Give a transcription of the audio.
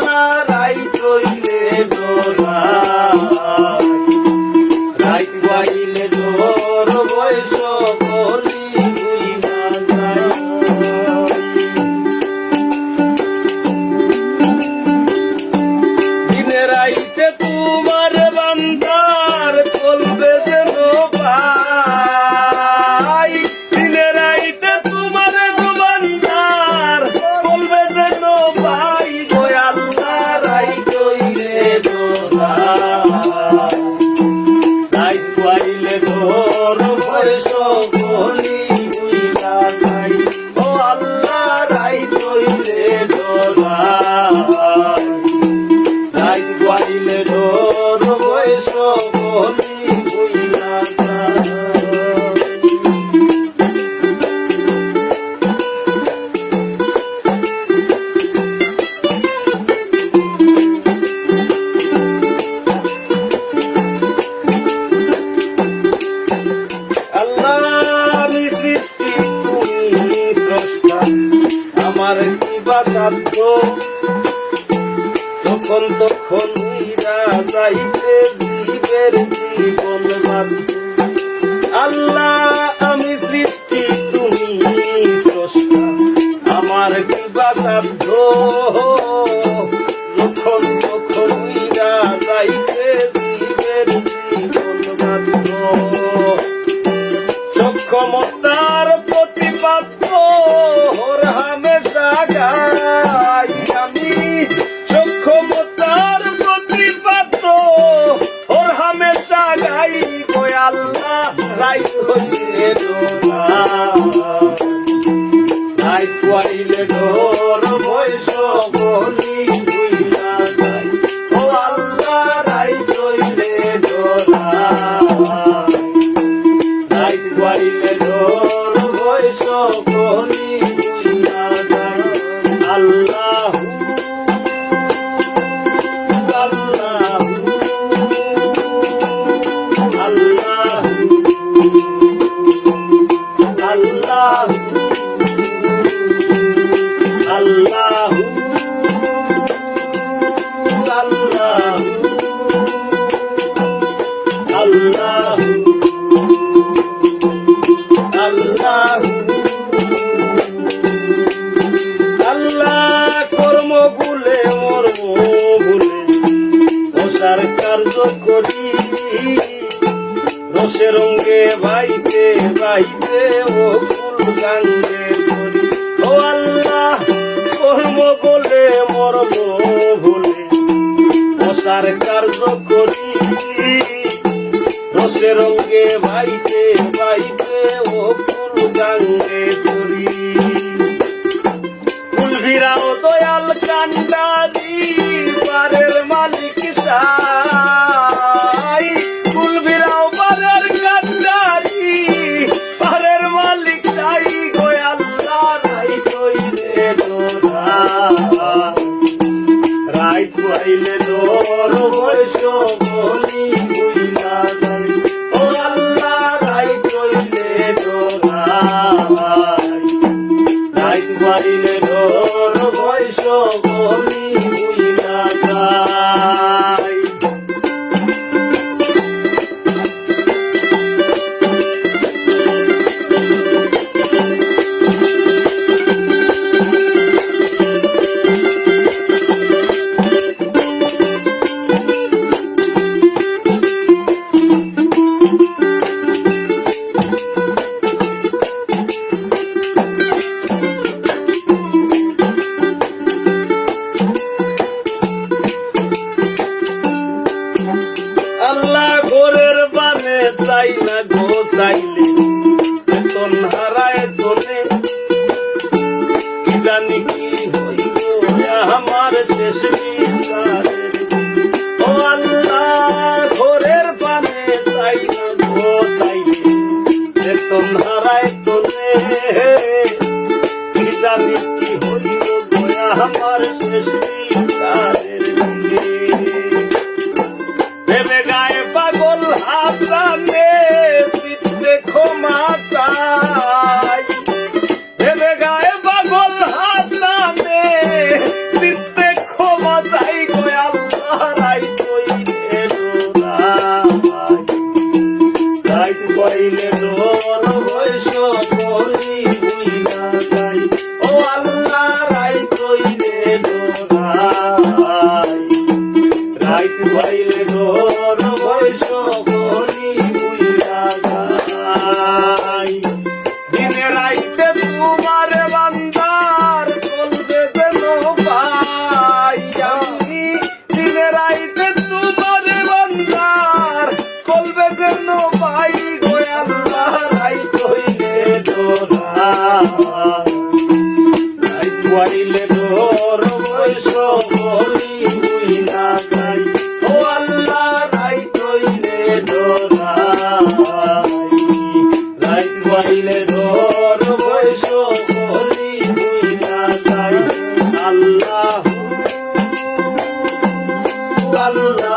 আল্লাহ রাইত হইলে ডোরাই রাইত বাইলে ডোর বয়স কলি বুইমা যায় দিনে রাইতে তোমার বান্দার চলবে যেন ভাই দিনে রাইতে তোমার বান্দার চলবে যেন ভাই গো আল্লাহ রাইত হইলে ডোরাই রাইত পাইলে ডোর বয়স কলি বুইমা যায় ও আল্লাহ রাইত হইলে ডোরাই রাইত পাইলে ডোর বয়স কলি বুইমা যায় আল্লাহ আমি সৃষ্টি তুমি স্রষ্টা আমার কি বা সাধ্য যখন তখন উইরা যাইতে জীবের জীবন বাধ্য আল্লাহ আমি সৃষ্টি তুমি স্রষ্টা আমার কি বা সাধ্য যখন তখন উইরা যাইতে জীবের জীবন বাধ্য সক্ষমতার প্রতিপাদ্য ওর হামেশা গাই আমি সক্ষমতার প্রতিপাদ্য ওর হামেশা গাই গো আল্লাহ রাইত হইলে রাইত পাইলে ডোর বয়স কলি বুইমা যায় ও আল্লাহ রাইত হইলে রাইত পাইলে ডোর বয়স কলি বুইমা যায় আল্লাহ আল্লাহ আল্লাহ আল্লাহ আল্লাহ আল্লাহ আল্লাহ আল্লাহ কর্ম ভুলে মর্ম ভুলে রসার কার্য করি রসে রঙ্গে বাইতে বাইতে ও ফুল গাঙ্গে করি ও আল্লাহ কর্ম বলে মর্ম ভুলে রসার কার্য করি রসে রঙ্গে বাইতে বাইতে ও ফুল গাঙ্গে করি ফুল ভিরাও দয়াল কান্ডারি পারের মালিক সাই ফুল ভিরাও পারের কান্ডারি পারের মালিক সাই গো আল্লাহ রাইত হইলে রাইত পাইলে ডোর বয়স কলি বুইমা যায় ও আল্লাহ রাইত হইলে রাইত পাইলে ডোর বয়স কলি বুইমা যায় চাই না গো চাইলে চেতন হারায় তোলে কি জানি কি হইল আমার শেষ বিচারের ও আল্লাহ ঘরের পানে চাই না গো চাইলে চেতন হারায় তোলে কি জানি কি হইল আমার শেষ বিচারের ভেবে গায়ে পাগল হাসানে চিত্তে ক্ষমা চাই ভেবে গায়ে পাগল হাসানে চিত্তে ক্ষমা চাই রাইত পাইলে ডোর বৈশ বলি বুইলা যাই দিনে রাইতে তোমার বান্দার কলবে যেন পাই আমি দিনে রাইতে তোমার বান্দার কলবে যেন পাই গো আল্লাহ রাইত হইলে ডোরা রাইত পাইলে ডোর বৈশ বলি বুইলা যাই ও আল্লাহ রাইত হইলে ডোরা রাইত পাইলে ডোর বৈশ বলি বুইলা যাই আল্লাহ আল্লাহ